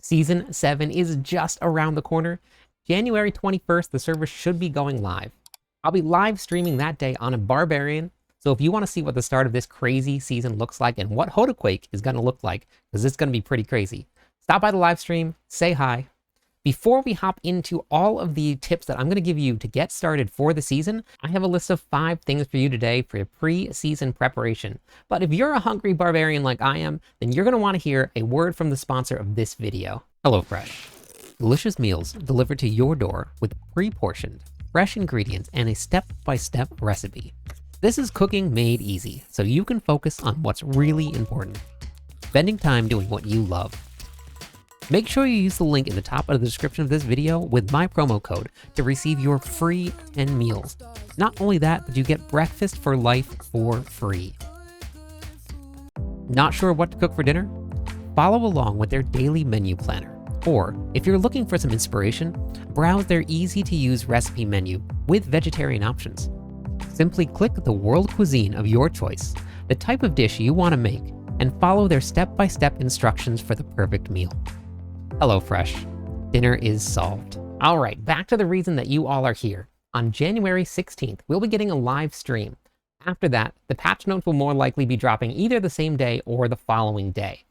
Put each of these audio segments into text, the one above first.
Season 7 is just around the corner. January 21st, the server should be going live. I'll be live streaming that day on a Barbarian, so if you want to see what the start of this crazy season looks like and what Hodaquake is going to look like, because it's going to be pretty crazy, stop by the live stream, say hi. Before we hop into all of the tips that I'm going to give you to get started for the season, I have a list of 5 things for you today for your pre-season preparation. But if you're a hungry barbarian like I am, then you're going to want to hear a word from the sponsor of this video, HelloFresh. Delicious meals delivered to your door with pre-portioned, fresh ingredients and a step-by-step recipe. This is cooking made easy, so you can focus on what's really important, spending time doing what you love. Make sure you use the link in the top of the description of this video with my promo code to receive your free 10 meals. Not only that, but you get breakfast for life for free. Not sure what to cook for dinner? Follow along with their daily menu planner. Or, if you're looking for some inspiration, browse their easy-to-use recipe menu with vegetarian options. Simply click the world cuisine of your choice, the type of dish you want to make, and follow their step-by-step instructions for the perfect meal. HelloFresh. Dinner is solved. All right, back to the reason that you all are here. On January 16th, we'll be getting a live stream. After that, the patch notes will more likely be dropping either the same day or the following day.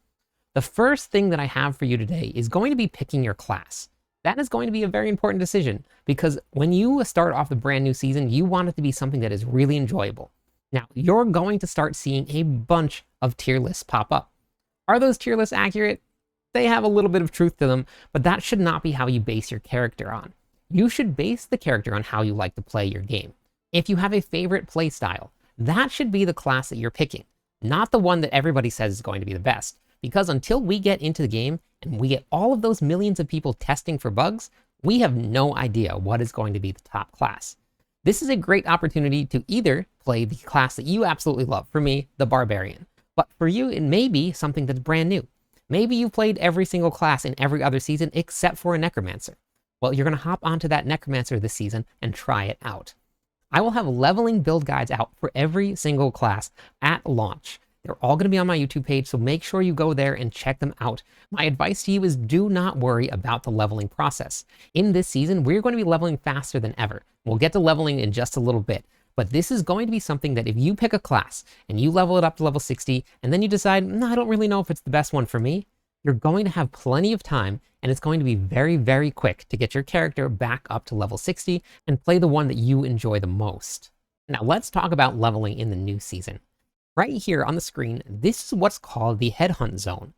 The first thing that I have for you today is going to be picking your class. That is going to be a very important decision because when you start off the brand new season, you want it to be something that is really enjoyable. Now, you're going to start seeing a bunch of tier lists pop up. Are those tier lists accurate? They have a little bit of truth to them, but that should not be how you base your character on. You should base the character on how you like to play your game. If you have a favorite play style, that should be the class that you're picking, not the one that everybody says is going to be the best. Because until we get into the game and we get all of those millions of people testing for bugs, we have no idea what is going to be the top class. This is a great opportunity to either play the class that you absolutely love, for me, the Barbarian. But for you, it may be something that's brand new. Maybe you've played every single class in every other season except for a Necromancer. Well, you're going to hop onto that Necromancer this season and try it out. I will have leveling build guides out for every single class at launch. They're all going to be on my YouTube page, so make sure you go there and check them out. My advice to you is do not worry about the leveling process. In this season, we're going to be leveling faster than ever. We'll get to leveling in just a little bit, but this is going to be something that if you pick a class and you level it up to level 60, and then you decide, no, I don't really know if it's the best one for me, you're going to have plenty of time, and it's going to be very, very quick to get your character back up to level 60 and play the one that you enjoy the most. Now let's talk about leveling in the new season. Right here on the screen, this is what's called the Headhunt Zone.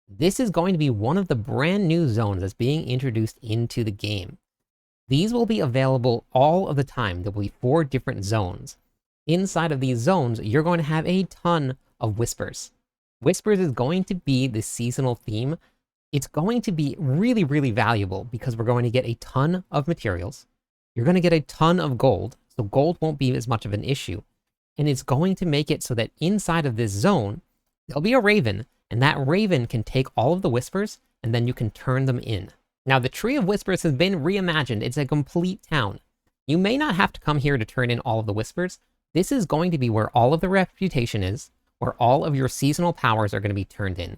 This is going to be one of the brand new zones that's being introduced into the game. These will be available all of the time. There will be 4 different zones. Inside of these zones, you're going to have a ton of Whispers. Whispers is going to be the seasonal theme. It's going to be really, really valuable because we're going to get a ton of materials. You're going to get a ton of gold, so gold won't be as much of an issue. And it's going to make it so that inside of this zone, there'll be a raven, and that raven can take all of the Whispers, and then you can turn them in. Now, the Tree of Whispers has been reimagined. It's a complete town. You may not have to come here to turn in all of the Whispers. This is going to be where all of the reputation is, where all of your seasonal powers are going to be turned in.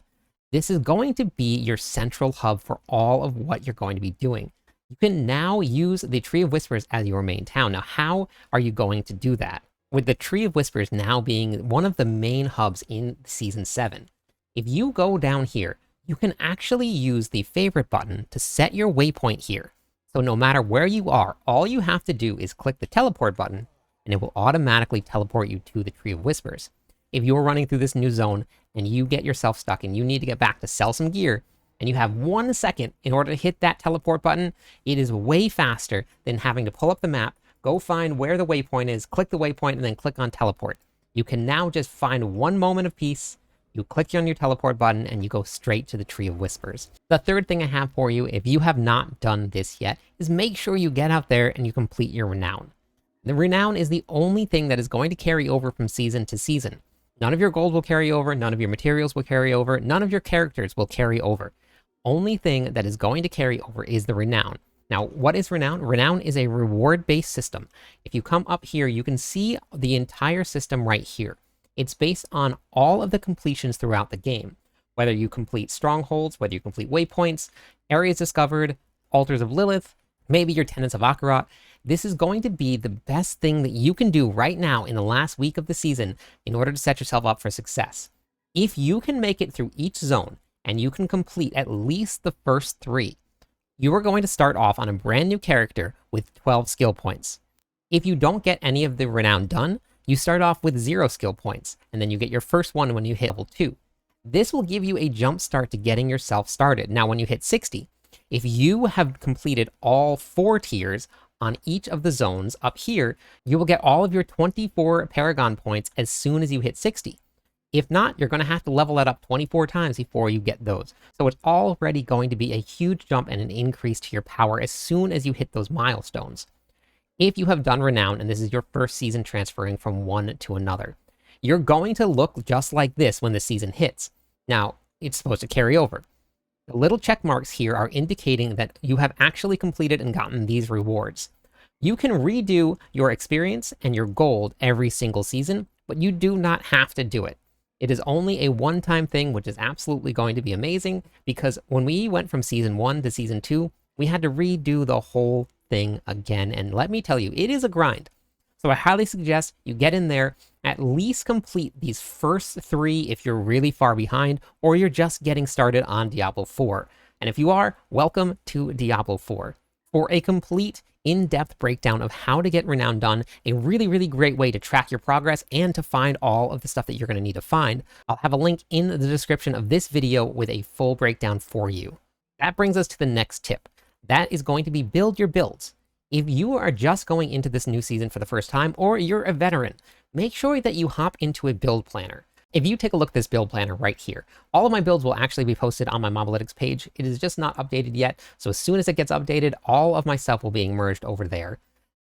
This is going to be your central hub for all of what you're going to be doing. You can now use the Tree of Whispers as your main town. Now, how are you going to do that? With the Tree of Whispers now being one of the main hubs in Season 7, if you go down here, you can actually use the favorite button to set your waypoint here. So no matter where you are, all you have to do is click the teleport button, and it will automatically teleport you to the Tree of Whispers. If you're running through this new zone, and you get yourself stuck, and you need to get back to sell some gear, and you have 1 second in order to hit that teleport button, it is way faster than having to pull up the map, go find where the waypoint is, click the waypoint, and then click on teleport. You can now just find 1 moment of peace, you click on your teleport button, and you go straight to the Tree of Whispers. The third thing I have for you, if you have not done this yet, is make sure you get out there and you complete your Renown. The Renown is the only thing that is going to carry over from season to season. None of your gold will carry over, none of your materials will carry over, none of your characters will carry over. Only thing that is going to carry over is the Renown. Now, what is Renown? Renown is a reward-based system. If you come up here, you can see the entire system right here. It's based on all of the completions throughout the game. Whether you complete strongholds, whether you complete waypoints, areas discovered, altars of Lilith, maybe your tenets of Akarat, this is going to be the best thing that you can do right now in the last week of the season in order to set yourself up for success. If you can make it through each zone and you can complete at least the first 3, you are going to start off on a brand new character with 12 skill points. If you don't get any of the Renown done, you start off with 0 skill points, and then you get your first one when you hit level 2. This will give you a jump start to getting yourself started. Now, when you hit 60, if you have completed all 4 tiers on each of the zones up here, you will get all of your 24 Paragon points as soon as you hit 60. If not, you're going to have to level that up 24 times before you get those. So it's already going to be a huge jump and an increase to your power as soon as you hit those milestones. If you have done Renown and this is your first season transferring from one to another, you're going to look just like this when the season hits. Now, it's supposed to carry over. The little check marks here are indicating that you have actually completed and gotten these rewards. You can redo your experience and your gold every single season, but you do not have to do it. It is only a one-time thing, which is absolutely going to be amazing, because when we went from season 1 to season 2, we had to redo the whole thing again, and let me tell you, it is a grind. So I highly suggest you get in there, at least complete these first 3 if you're really far behind, or you're just getting started on Diablo 4. And if you are, welcome to Diablo 4. For a complete in-depth breakdown of how to get Renown done, a really, really great way to track your progress and to find all of the stuff that you're going to need to find, I'll have a link in the description of this video with a full breakdown for you. That brings us to the next tip. That is going to be build your builds. If you are just going into this new season for the first time, or you're a veteran, make sure that you hop into a build planner. If you take a look at this build planner right here, all of my builds will actually be posted on my Mobalytics page. It is just not updated yet, so as soon as it gets updated, all of my stuff will be merged over there.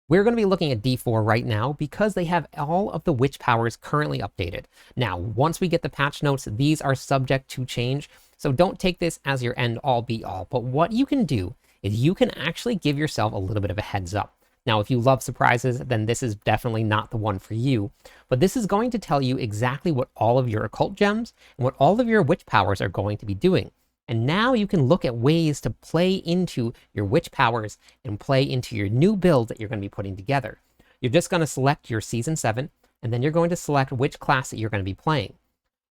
We're going to be looking at D4 right now because they have all of the witch powers currently updated. Now, once we get the patch notes, these are subject to change, so don't take this as your end-all be-all. But what you can do is you can actually give yourself a little bit of a heads up. Now, if you love surprises, then this is definitely not the one for you. But this is going to tell you exactly what all of your occult gems and what all of your witch powers are going to be doing. And now you can look at ways to play into your witch powers and play into your new build that you're going to be putting together. You're just going to select your Season 7, and then you're going to select which class that you're going to be playing.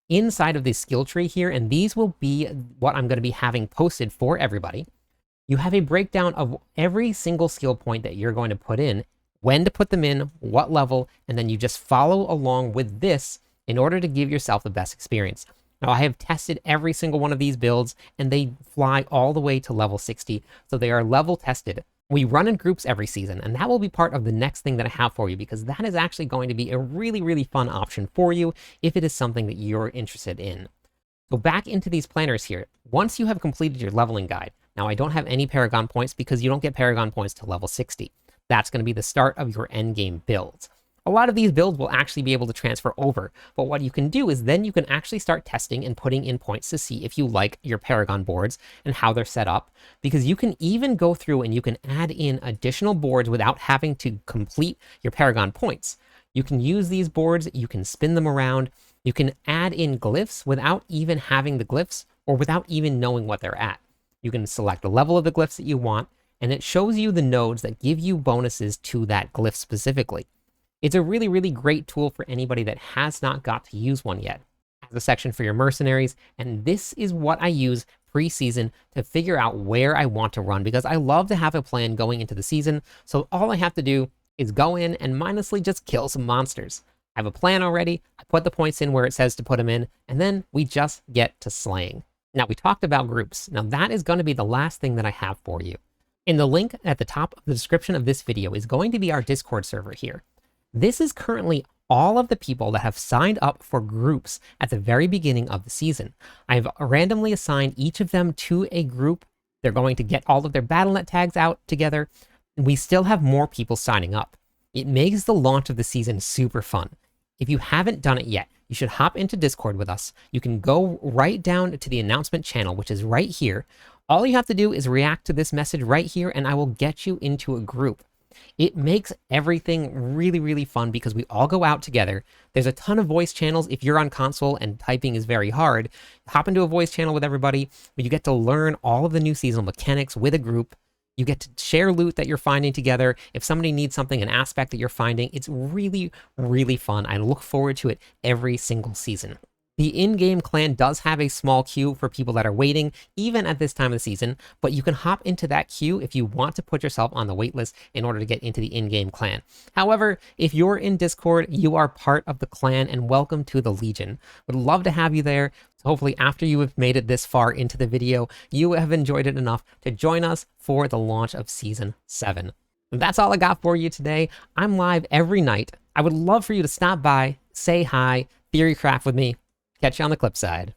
Inside of this skill tree here, and these will be what I'm going to be having posted for everybody, you have a breakdown of every single skill point that you're going to put in, when to put them in, what level, and then you just follow along with this in order to give yourself the best experience. Now, I have tested every single one of these builds, and they fly all the way to level 60, so they are level tested. We run in groups every season, and that will be part of the next thing that I have for you, because that is actually going to be a really, really fun option for you if it is something that you're interested in. Go back into these planners here. Once you have completed your leveling guide, now I don't have any Paragon points because you don't get Paragon points to level 60. That's going to be the start of your endgame builds. A lot of these builds will actually be able to transfer over, but what you can do is then you can actually start testing and putting in points to see if you like your Paragon boards and how they're set up, because you can even go through and you can add in additional boards without having to complete your Paragon points. You can use these boards, you can spin them around, you can add in glyphs without even having the glyphs or without even knowing what they're at. You can select the level of the glyphs that you want, and it shows you the nodes that give you bonuses to that glyph specifically. It's a really, really great tool for anybody that has not got to use one yet. It has a section for your mercenaries, and this is what I use pre-season to figure out where I want to run, because I love to have a plan going into the season, so all I have to do is go in and mindlessly just kill some monsters. I have a plan already, I put the points in where it says to put them in, and then we just get to slaying. Now, we talked about groups. Now, that is going to be the last thing that I have for you. In the link at the top of the description of this video is going to be our Discord server here. This is currently all of the people that have signed up for groups at the very beginning of the season. I've randomly assigned each of them to a group. They're going to get all of their Battle.net tags out together. We still have more people signing up. It makes the launch of the season super fun. If you haven't done it yet, you should hop into Discord with us. You can go right down to the announcement channel, which is right here. All you have to do is react to this message right here, and I will get you into a group. It makes everything really, really fun because we all go out together. There's a ton of voice channels. If you're on console and typing is very hard, hop into a voice channel with everybody, but you get to learn all of the new seasonal mechanics with a group. You get to share loot that you're finding together. If somebody needs something, an aspect that you're finding, it's really, really fun. I look forward to it every single season. The in-game clan does have a small queue for people that are waiting, even at this time of the season, but you can hop into that queue if you want to put yourself on the waitlist in order to get into the in-game clan. However, if you're in Discord, you are part of the clan and welcome to the Legion. Would love to have you there. So hopefully after you have made it this far into the video, you have enjoyed it enough to join us for the launch of Season 7. That's all I got for you today. I'm live every night. I would love for you to stop by, say hi, theorycraft with me. Catch you on the clip side.